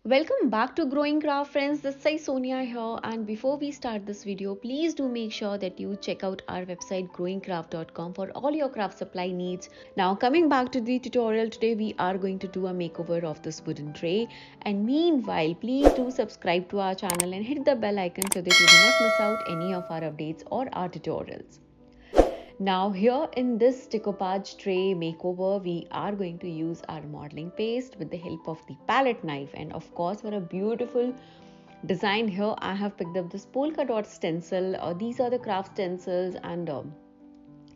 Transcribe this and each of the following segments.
Welcome back to GrowingCraft, friends. This is Sonia here, and before we start this video, please do make sure that you check out our website growingcraft.com for all your craft supply needs. Now, coming back to the tutorial today, we are going to do a makeover of this wooden tray. And meanwhile, please do subscribe to our channel and hit the bell icon so that you do not miss out any of our updates or our tutorials. Now here in this decoupage tray makeover, we are going to use our modeling paste with the help of the palette knife, and of course for a beautiful design here I have picked up this polka dot stencil. These are the craft stencils, and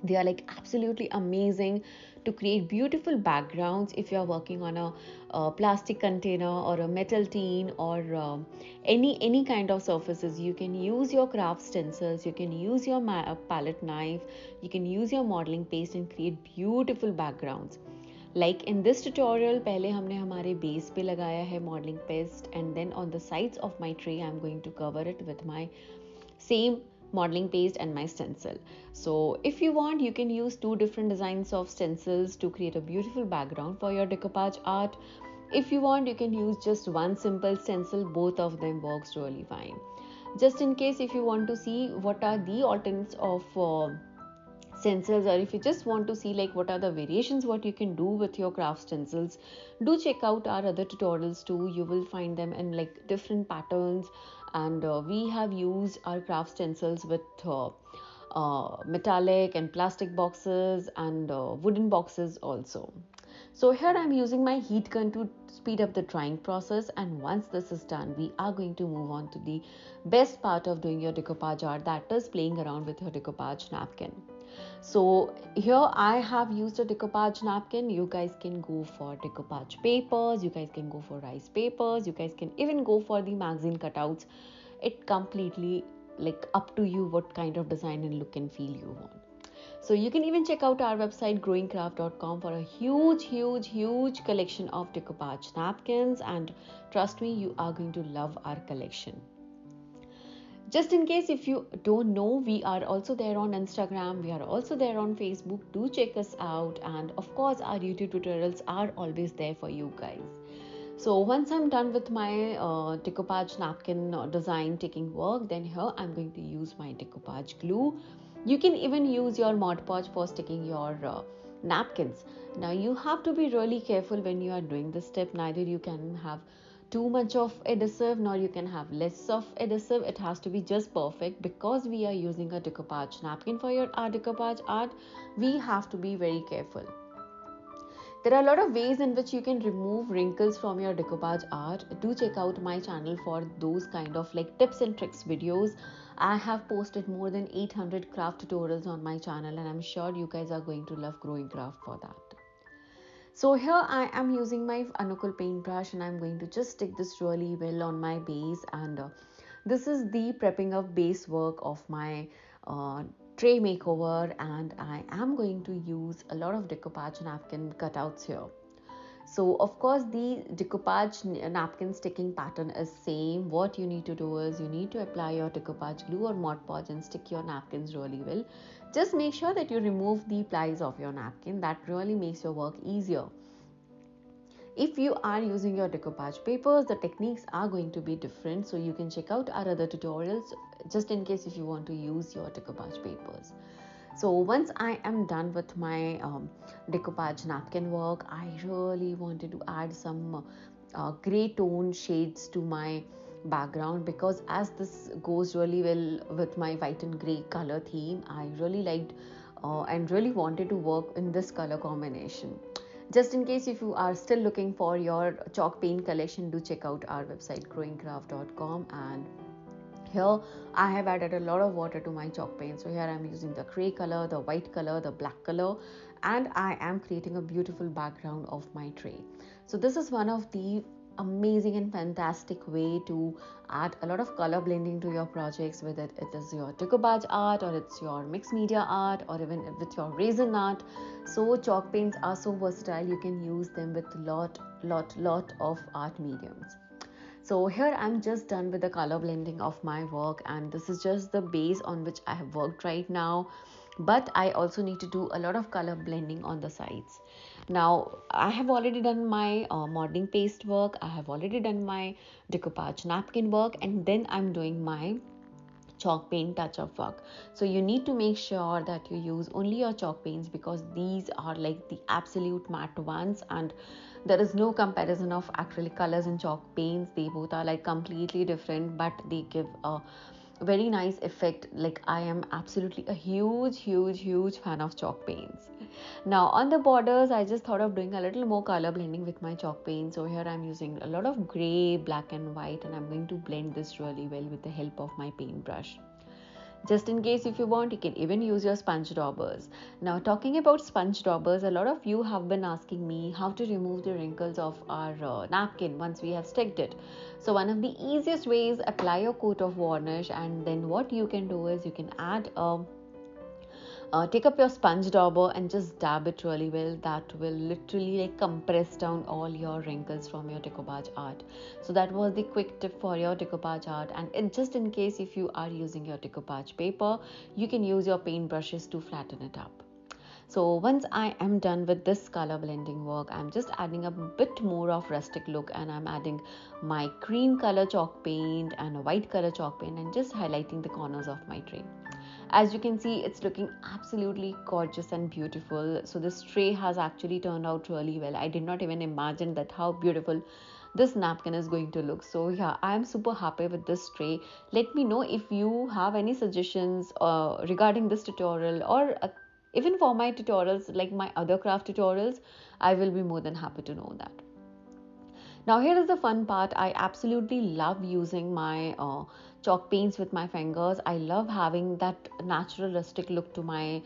they are like absolutely amazing to create beautiful backgrounds if you are working on a plastic container or a metal tin or any kind of surfaces. You can use your craft stencils, you can use your palette knife, you can use your modeling paste and create beautiful backgrounds. Like in this tutorial, पहले हमने हमारे base पे लगाया है modeling paste, and then on the sides of my tray I'm going to cover it with my same modeling paste and my stencil. So if you want, you can use two different designs of stencils to create a beautiful background for your decoupage art. If you want, you can use just one simple stencil. Both of them works really fine. Just in case if you want to see what are the alternates of stencils, or if you just want to see like what are the variations what you can do with your craft stencils, do check out our other tutorials too. You will find them in like different patterns, and we have used our craft stencils with metallic and plastic boxes and wooden boxes also. So here I'm using my heat gun to speed up the drying process, and once this is done, we are going to move on to the best part of doing your decoupage art, that is playing around with your decoupage napkin. So here I have used a decoupage napkin. You guys can go for decoupage papers, you guys can go for rice papers, you guys can even go for the magazine cutouts. It completely like up to you what kind of design and look and feel you want. So you can even check out our website growingcraft.com for a huge collection of decoupage napkins, and trust me, you are going to love our collection. Just in case if you don't know, we are also there on Instagram, we are also there on Facebook. Do check us out, and of course our YouTube tutorials are always there for you guys. So once I'm done with my decoupage napkin design taking work, then here I'm going to use my decoupage glue. You can even use your Mod Podge for sticking your napkins. Now you have to be really careful when you are doing this step. Neither you can have too much of adhesive nor you can have less of adhesive. It has to be just perfect. Because we are using a decoupage napkin for our decoupage art, we have to be very careful. There are a lot of ways in which you can remove wrinkles from your decoupage art. Do check out my channel for those kind of like tips and tricks videos. I have posted more than 800 craft tutorials on my channel, and I'm sure you guys are going to love GrowingCraft for that. So here I am using my Anukul paintbrush, and I'm going to just stick this really well on my base, and this is the prepping of base work of my tray makeover, and I am going to use a lot of decoupage napkin cutouts here. So of course the decoupage napkin sticking pattern is same. What you need to do is you need to apply your decoupage glue or Mod Podge and stick your napkins really well. Just make sure that you remove the plies of your napkin. That really makes your work easier. If you are using your decoupage papers, the techniques are going to be different, so you can check out our other tutorials just in case if you want to use your decoupage papers. So once I am done with my decoupage napkin work, I really wanted to add some gray tone shades to my background, because as this goes really well with my white and gray color theme, I really liked and really wanted to work in this color combination. Just in case if you are still looking for your chalk paint collection, do check out our website growingcraft.com, and here I have added a lot of water to my chalk paint. So here I'm using the gray color, the white color, the black color, and I am creating a beautiful background of my tray. So this is one of the amazing and fantastic way to add a lot of color blending to your projects, whether it is your decoupage art or it's your mixed media art or even with your resin art. So chalk paints are so versatile, you can use them with lot of art mediums. So here I'm just done with the color blending of my work, and this is just the base on which I have worked right now. but I also need to do a lot of color blending on the sides. Now I have already done my modeling paste work, I have already done my decoupage napkin work, and then I'm doing my chalk paint touch up work. So you need to make sure that you use only your chalk paints, because these are like the absolute matte ones, and there is no comparison of acrylic colors and chalk paints. They both are like completely different, but they give a very nice effect. Like I am absolutely a huge fan of chalk paints. Now on the borders, I just thought of doing a little more color blending with my chalk paint. So here I'm using a lot of gray, black and white, and I'm going to blend this really well with the help of my paintbrush. Just in case if you want, you can even use your sponge daubers. Now talking about sponge daubers, a lot of you have been asking me how to remove the wrinkles of our napkin once we have sticked it. So one of the easiest ways, apply a coat of varnish, and then what you can do is you can add a take up your sponge dauber and just dab it really well. That will literally like compress down all your wrinkles from your decoupage art. So that was the quick tip for your decoupage art. And just in case if you are using your decoupage paper, you can use your paint brushes to flatten it up. So once I am done with this color blending work, I'm just adding a bit more of rustic look, and I'm adding my cream color chalk paint and a white color chalk paint and just highlighting the corners of my tray. As you can see, it's looking absolutely gorgeous and beautiful. So this tray has actually turned out really well. I did not even imagine that how beautiful this napkin is going to look. So yeah, I am super happy with this tray. Let me know if you have any suggestions regarding this tutorial, or even for my tutorials like my other craft tutorials. I will be more than happy to know that. Now here is the fun part. I absolutely love using my chalk paints with my fingers. I love having that natural rustic look to my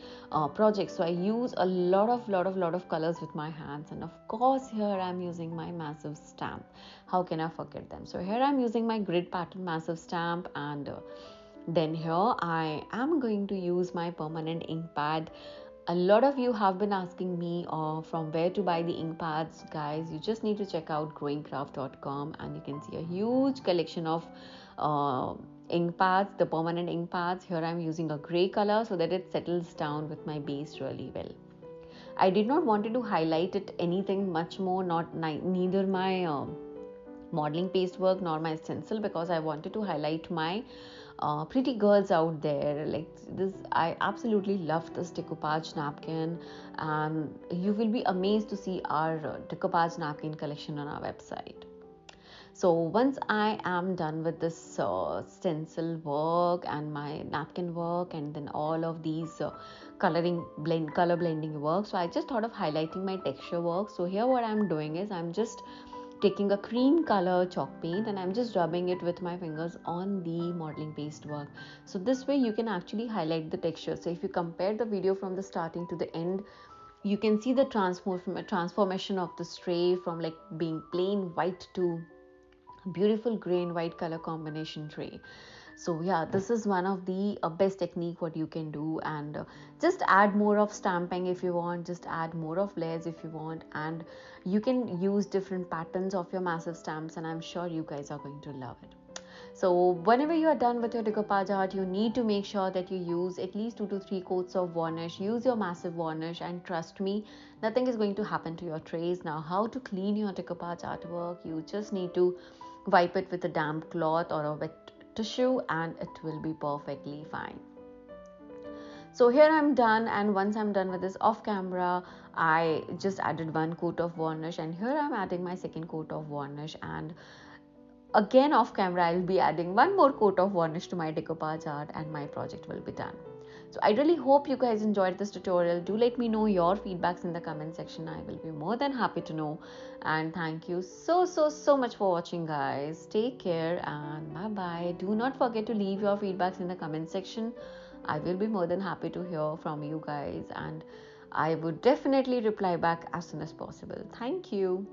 project. So I use a lot of colors with my hands. And of course here I'm using my massive stamp. How can I forget them? So here I'm using my grid pattern massive stamp, and then here I am going to use my permanent ink pad. A lot of you have been asking me from where to buy the ink pads. Guys, you just need to check out growingcraft.com, and you can see a huge collection of ink pads, the permanent ink pads. Here I'm using a gray color so that it settles down with my base really well. I did not wanted to highlight it anything much more, neither my modeling paste work nor my stencil, because I wanted to highlight my pretty girls out there. Like this, I absolutely love this decoupage napkin, and you will be amazed to see our decoupage napkin collection on our website. So once I am done with this stencil work and my napkin work, and then all of these color blending work, so I just thought of highlighting my texture work. So here what I'm doing is I'm just taking a cream color chalk paint, and I'm just rubbing it with my fingers on the modeling paste work. So this way you can actually highlight the texture. So if you compare the video from the starting to the end, you can see the transformation of the tray from like being plain white to beautiful gray and white color combination tray. So yeah, this is one of the best technique what you can do. And just add more of stamping if you want, just add more of layers if you want, and you can use different patterns of your massive stamps, and I'm sure you guys are going to love it. So whenever you are done with your decoupage art, you need to make sure that you use at least 2 to 3 coats of varnish. Use your massive varnish, and trust me, nothing is going to happen to your trays. Now how to clean your decoupage artwork? You just need to wipe it with a damp cloth or a wet tissue, and it will be perfectly fine. So here I'm done, and once I'm done with this off camera, I just added 1 coat of varnish, and here I'm adding my second coat of varnish, and again off camera I'll be adding 1 more coat of varnish to my decoupage art, and my project will be done. So I really hope you guys enjoyed this tutorial. Do let me know your feedbacks in the comment section. I will be more than happy to know. And thank you so much for watching, guys. Take care and bye bye. Do not forget to leave your feedbacks in the comment section. I will be more than happy to hear from you guys, and I would definitely reply back as soon as possible. Thank you.